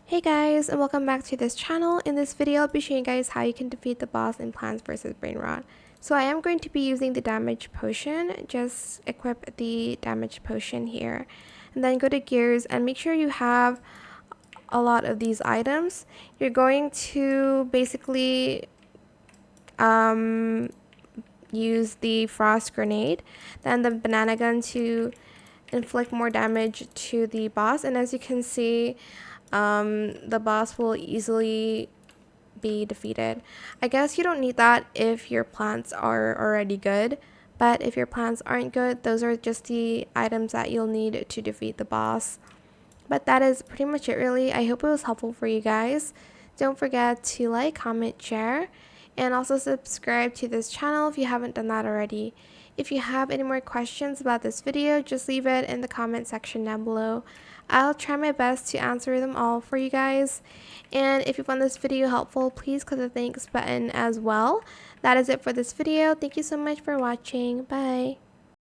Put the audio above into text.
Hey guys, and welcome back to this channel. In this video, I'll be showing you guys how you can defeat the boss in Plants vs. Brainrot. So I am going to be using the damage potion. Just equip the damage potion here. And then go to gears and make sure you have a lot of these items. You're going to basically use the frost grenade, then the banana gun to inflict more damage to the boss. And as you can see, the boss will easily be defeated. I guess you don't need that if your plants are already good, but if your plants aren't good, those are just the items that you'll need to defeat the boss. But that is pretty much it really. I hope it was helpful for you guys. Don't forget to like, comment, share, and also subscribe to this channel if you haven't done that already. If you have any more questions about this video, just leave it in the comment section down below. I'll try my best to answer them all for you guys. And if you found this video helpful, please click the thanks button as well. That is it for this video. Thank you so much for watching. Bye.